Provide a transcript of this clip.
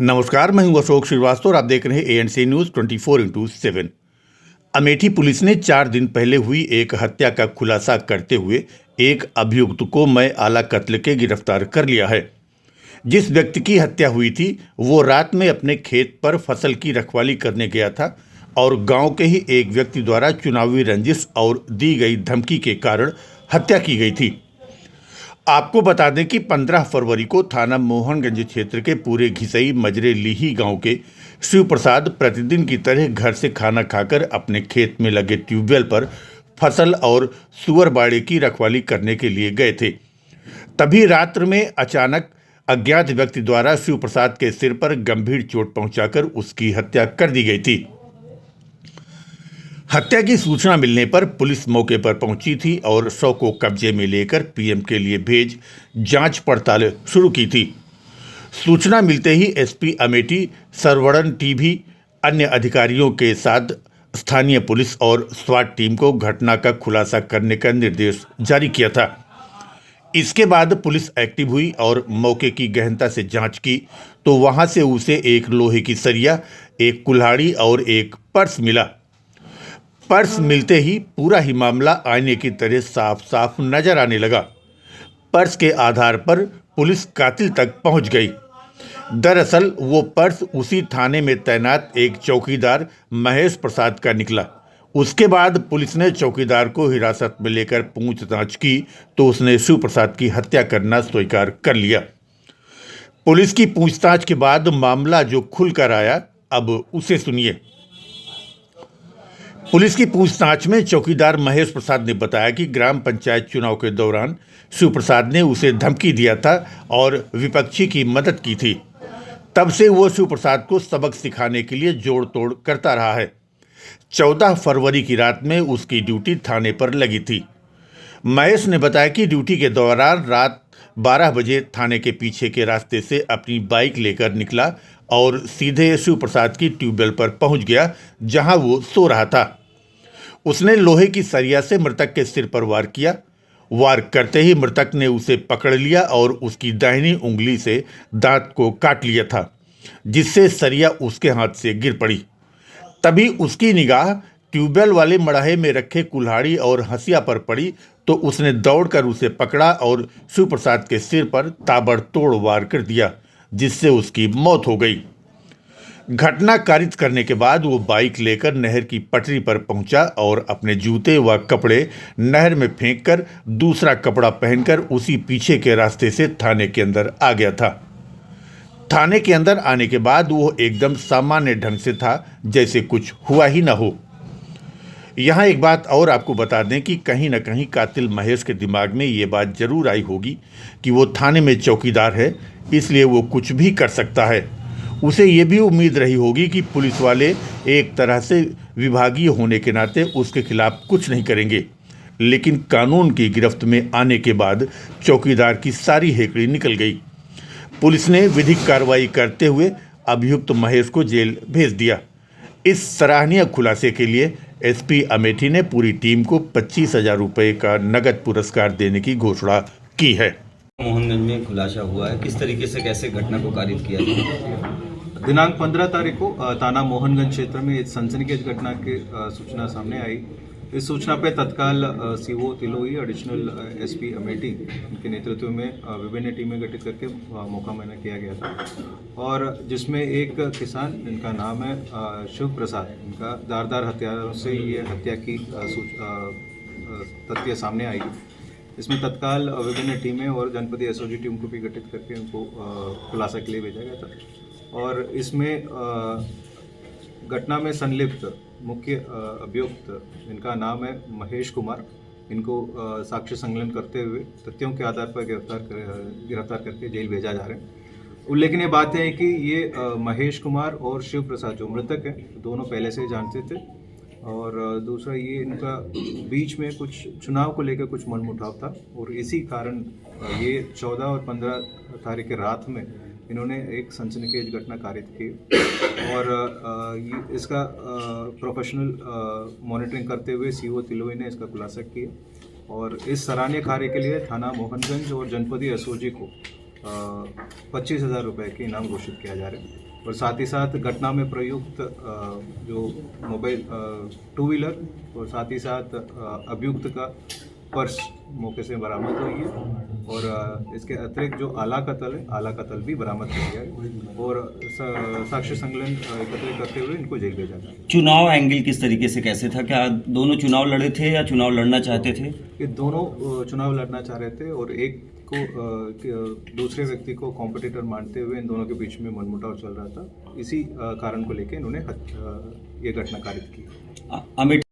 नमस्कार, मैं हूं अशोक श्रीवास्तव और आप देख रहे हैं एएनसी न्यूज़ 24/7। अमेठी पुलिस ने 4 दिन पहले हुई एक हत्या का खुलासा करते हुए एक अभियुक्त को मय आला कत्ल के गिरफ्तार कर लिया है। जिस व्यक्ति की हत्या हुई थी वो रात में अपने खेत पर फसल की रखवाली करने गया था और गांव के ही एक व्यक्ति द्वारा चुनावी रंजिश और दी गई धमकी के कारण हत्या की गई थी। आपको बता दें कि 15 फरवरी को थाना मोहनगंज क्षेत्र के पूरे घिसई मजरे लीही गांव के शिव प्रसाद प्रतिदिन की तरह घर से खाना खाकर अपने खेत में लगे ट्यूबवेल पर फसल और सुअर बाड़े की रखवाली करने के लिए गए थे। तभी रात्र में अचानक अज्ञात व्यक्ति द्वारा शिव प्रसाद के सिर पर गंभीर चोट पहुंचाकर उसकी हत्या कर दी गई थी। हत्या की सूचना मिलने पर पुलिस मौके पर पहुंची थी और शव को कब्जे में लेकर पीएम के लिए भेज जांच पड़ताल शुरू की थी। सूचना मिलते ही एसपी अमेठी सरवड़न टीवी अन्य अधिकारियों के साथ स्थानीय पुलिस और स्वाट टीम को घटना का खुलासा करने का निर्देश जारी किया था। इसके बाद पुलिस एक्टिव हुई और मौके की गहनता से जांच की तो वहां से उसे एक लोहे की सरिया, एक कुल्हाड़ी और एक पर्स मिला। पर्स मिलते ही पूरा ही मामला आईने की तरह साफ साफ नजर आने लगा। पर्स के आधार पर पुलिस कातिल तक पहुंच गई। दरअसल वो पर्स उसी थाने में तैनात एक चौकीदार महेश प्रसाद का निकला। उसके बाद पुलिस ने चौकीदार को हिरासत में लेकर पूछताछ की तो उसने शिव प्रसाद की हत्या करना स्वीकार कर लिया। पुलिस की पूछताछ के बाद मामला जो खुलकर आया, अब उसे सुनिए। पुलिस की पूछताछ में चौकीदार महेश प्रसाद ने बताया कि ग्राम पंचायत चुनाव के दौरान शिव प्रसाद ने उसे धमकी दिया था और विपक्षी की मदद की थी। तब से वो शिव प्रसाद को सबक सिखाने के लिए जोड़ तोड़ करता रहा है। 14 फरवरी की रात में उसकी ड्यूटी थाने पर लगी थी। महेश ने बताया कि ड्यूटी के दौरान रात 12 बजे थाने के पीछे के रास्ते से अपनी बाइक लेकर निकला और सीधे शिव प्रसाद की ट्यूबवेल पर पहुंच गया जहां वो सो रहा था। उसने लोहे की सरिया से मृतक के सिर पर वार किया। वार करते ही मृतक ने उसे पकड़ लिया और उसकी दाहिनी उंगली से दांत को काट लिया था, जिससे सरिया उसके हाथ से गिर पड़ी। तभी उसकी निगाह ट्यूबवेल वाले मड़ाहे में रखे कुल्हाड़ी और हंसिया पर पड़ी तो उसने दौड़कर उसे पकड़ा और शिव प्रसाद के सिर पर ताबड़तोड़ वार कर दिया, जिससे उसकी मौत हो गई। घटना कारित करने के बाद वो बाइक लेकर नहर की पटरी पर पहुंचा और अपने जूते व कपड़े नहर में फेंककर दूसरा कपड़ा पहनकर उसी पीछे के रास्ते से थाने के अंदर आ गया था। थाने के अंदर आने के बाद वो एकदम सामान्य ढंग से था, जैसे कुछ हुआ ही ना हो। यहाँ एक बात और आपको बता दें कि कहीं ना कहीं कातिल महेश के दिमाग में ये बात जरूर आई होगी कि वो थाने में चौकीदार है, इसलिए वो कुछ भी कर सकता है। उसे ये भी उम्मीद रही होगी कि पुलिस वाले एक तरह से विभागीय होने के नाते उसके खिलाफ कुछ नहीं करेंगे, लेकिन कानून की गिरफ्त में आने के बाद चौकीदार की सारी हेकड़ी निकल गई। पुलिस ने विधिक कार्रवाई करते हुए अभियुक्त महेश को जेल भेज दिया। इस सराहनीय खुलासे के लिए एसपी अमेठी ने पूरी टीम को 25,000 रुपये का नगद पुरस्कार देने की घोषणा की है। मोहनगंज में खुलासा हुआ है, किस तरीके से कैसे घटना को कारित किया गया? दिनांक 15 तारीख को थाना मोहनगंज क्षेत्र में एक सनसनीखेज घटना की सूचना सामने आई। इस सूचना पे तत्काल CO Tiloi, additional SP Amethi के नेतृत्व में विभिन्न टीमें गठित करके मौका मुआयना किया गया था और जिसमें एक किसान जिनका नाम है शिव प्रसाद, इनका धारदार हथियारों से ये हत्या की तथ्य सामने आई। इसमें तत्काल विभिन्न टीमें और जनपदीय एसओजी टीम को भी गठित करके उनको खुलासा के लिए भेजा गया था और इसमें घटना में संलिप्त मुख्य अभियुक्त, जिनका नाम है महेश कुमार, इनको साक्ष्य संकलन करते हुए तथ्यों के आधार पर गिरफ्तार करके जेल भेजा जा रहा है। उल्लेखनीय बात है कि ये महेश कुमार और शिव प्रसाद जो मृतक है, दोनों पहले से जानते थे और दूसरा ये इनका बीच में कुछ चुनाव को लेकर कुछ मनमुटाव था और इसी कारण ये 14 और 15 तारीख की रात में इन्होंने एक सनसनीखेज घटना कारित की और इसका प्रोफेशनल मॉनिटरिंग करते हुए सीओ तिलोई ने इसका खुलासा किया और इस सराहनीय कार्य के लिए थाना मोहनगंज और जनपदीय एसओजी को 25,000 रुपये के इनाम घोषित किया जा रहा है और साथ ही साथ घटना में प्रयुक्त जो मोबाइल 2 व्हीलर और साथ ही साथ अभियुक्त का पर्स मौके से बरामद हुई है और इसके अतिरिक्त जो आला कतल भी बरामद किया गया है और साक्ष्य संकलन एकत्रित करते हुए इनको जेल भेजा गया। चुनाव एंगल किस तरीके से कैसे था? क्या दोनों चुनाव लड़े थे या चुनाव लड़ना चाहते थे? ये दोनों चुनाव लड़ना चाह रहे थे और एक को दूसरे व्यक्ति को कॉम्पिटिटर मानते हुए इन दोनों के बीच में मनमुटाव चल रहा था। इसी कारण को लेकर इन्होंने ये घटना कारित की। अमित